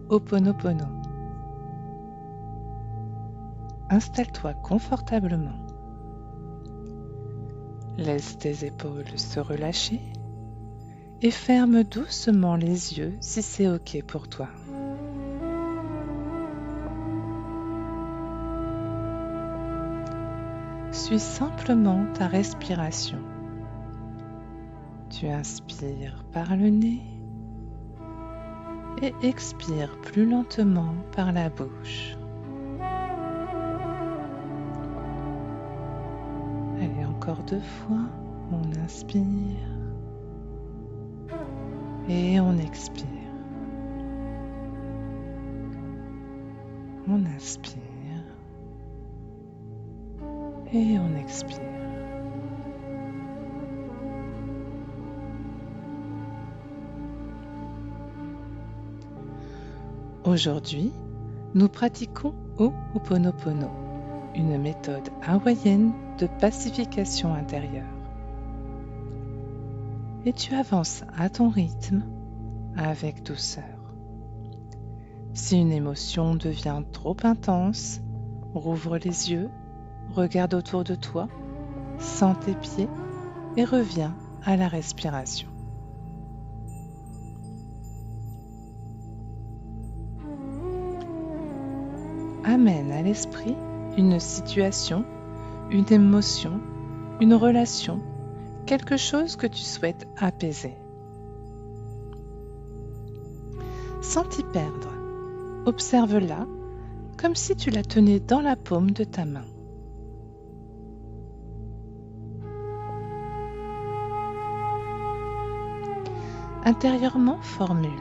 Ho'oponopono. Installe-toi confortablement. Laisse tes épaules se relâcher et ferme doucement les yeux si c'est OK pour toi. Suis simplement ta respiration. Tu inspires par le nez et expire plus lentement par la bouche. Allez, encore 2 fois. On inspire et on expire. On inspire et on expire. Aujourd'hui, nous pratiquons Ho'oponopono, une méthode hawaïenne de pacification intérieure. Et tu avances à ton rythme avec douceur. Si une émotion devient trop intense, rouvre les yeux, regarde autour de toi, sens tes pieds et reviens à la respiration. Amène à l'esprit une situation, une émotion, une relation, quelque chose que tu souhaites apaiser. Sans t'y perdre, observe-la comme si tu la tenais dans la paume de ta main. Intérieurement, formule.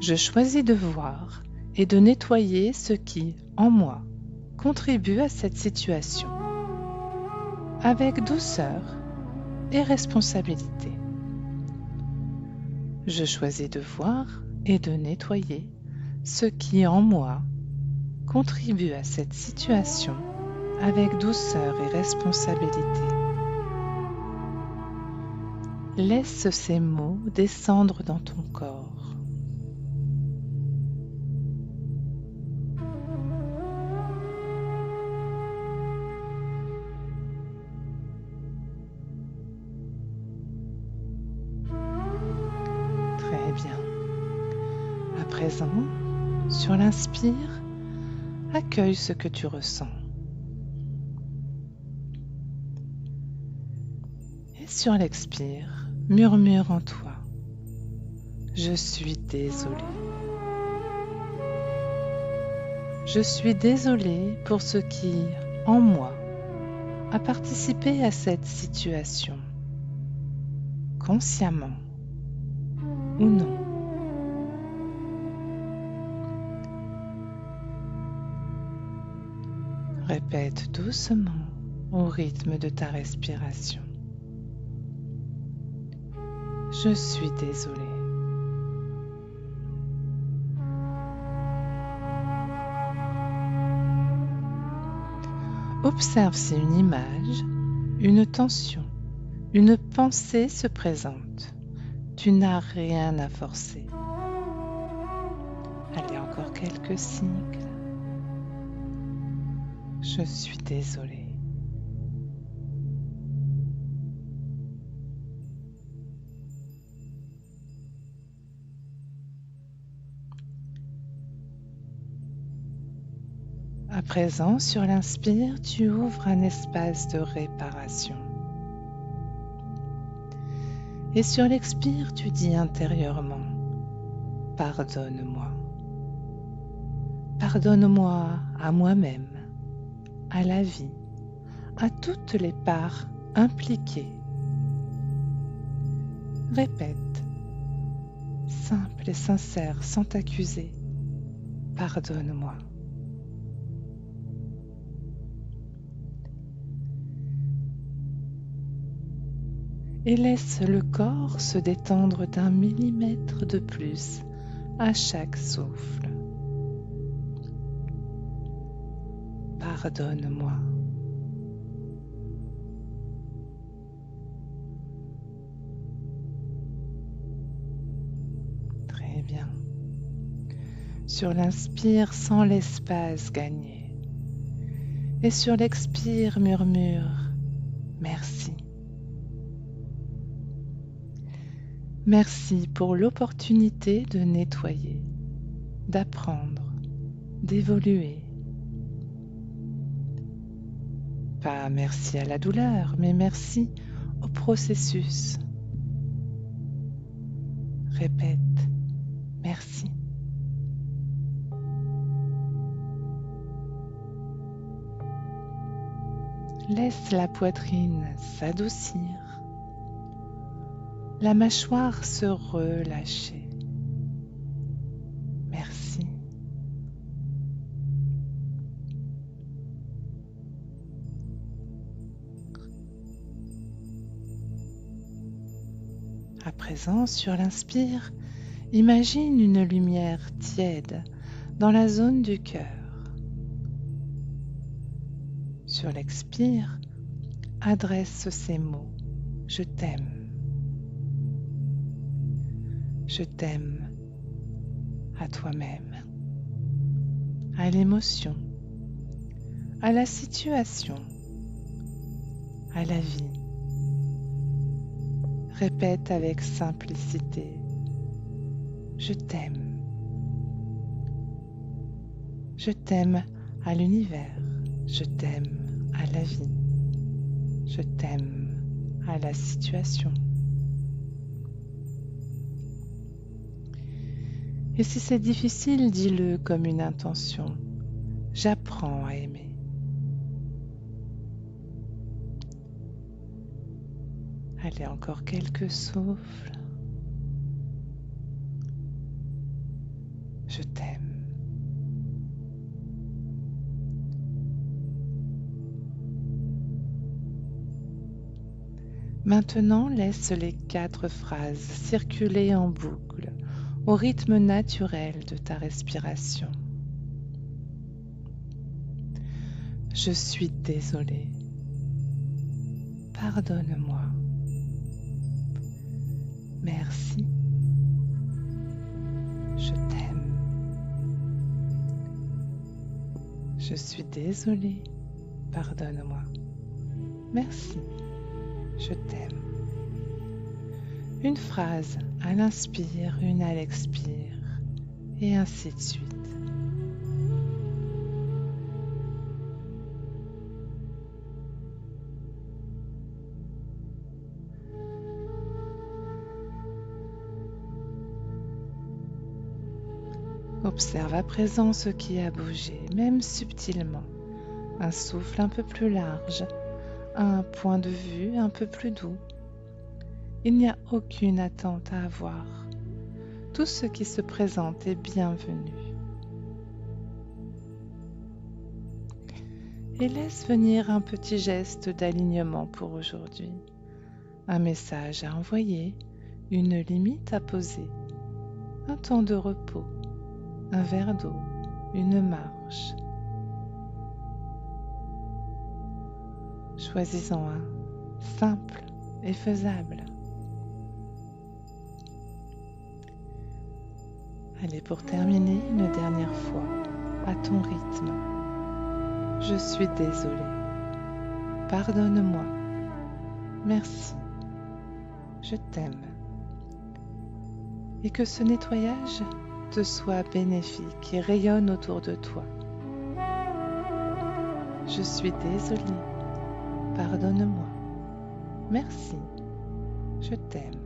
Je choisis de voir et de nettoyer ce qui, en moi, contribue à cette situation, avec douceur et responsabilité. Je choisis de voir et de nettoyer ce qui, en moi, contribue à cette situation, avec douceur et responsabilité. Laisse ces mots descendre dans ton corps. Très bien. À présent, sur l'inspire, accueille ce que tu ressens. Et sur l'expire, murmure en toi. Je suis désolé. Je suis désolé pour ce qui, en moi, a participé à cette situation, consciemment ou non. Répète doucement au rythme de ta respiration. Je suis désolé. Observe si une image, une tension, une pensée se présente. Tu n'as rien à forcer. Allez, encore quelques cycles. Je suis désolé. À présent, sur l'inspire, tu ouvres un espace de réparation. Et sur l'expire, tu dis intérieurement, pardonne-moi. Pardonne-moi à moi-même, à la vie, à toutes les parts impliquées. Répète, simple et sincère, sans t'accuser, pardonne-moi. Et laisse le corps se détendre d'1 millimètre de plus à chaque souffle. Pardonne-moi. Très bien. Sur l'inspire, sens l'espace gagné. Et sur l'expire, murmure « Merci ». Merci pour l'opportunité de nettoyer, d'apprendre, d'évoluer. Pas merci à la douleur, mais merci au processus. Répète, merci. Laisse la poitrine s'adoucir, la mâchoire se relâcher. Merci. À présent, sur l'inspire, imagine une lumière tiède dans la zone du cœur. Sur l'expire, adresse ces mots « Je t'aime ». Je t'aime à toi-même, à l'émotion, à la situation, à la vie. Répète avec simplicité « Je t'aime ». Je t'aime à l'univers, je t'aime à la vie, je t'aime à la situation. Et si c'est difficile, dis-le comme une intention. J'apprends à aimer. Allez, encore quelques souffles. Je t'aime. Maintenant, laisse les 4 phrases circuler en boucle au rythme naturel de ta respiration. Je suis désolée. Pardonne-moi. Merci. Je t'aime. Je suis désolée. Pardonne-moi. Merci. Je t'aime. Une phrase à l'inspire, une à l'expire, et ainsi de suite. Observe à présent ce qui a bougé, même subtilement. Un souffle un peu plus large, un point de vue un peu plus doux. Il n'y a aucune attente à avoir. Tout ce qui se présente est bienvenu. Et laisse venir un petit geste d'alignement pour aujourd'hui. Un message à envoyer, une limite à poser, un temps de repos, un verre d'eau, une marche. Choisis-en un, simple et faisable. Allez, pour terminer, une dernière fois, à ton rythme. Je suis désolée. Pardonne-moi. Merci. Je t'aime. Et que ce nettoyage te soit bénéfique et rayonne autour de toi. Je suis désolée. Pardonne-moi. Merci. Je t'aime.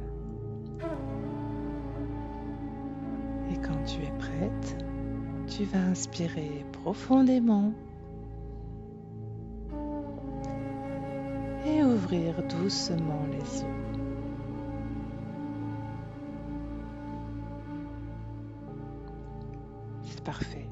Et quand tu es prête, tu vas inspirer profondément et ouvrir doucement les yeux. C'est parfait.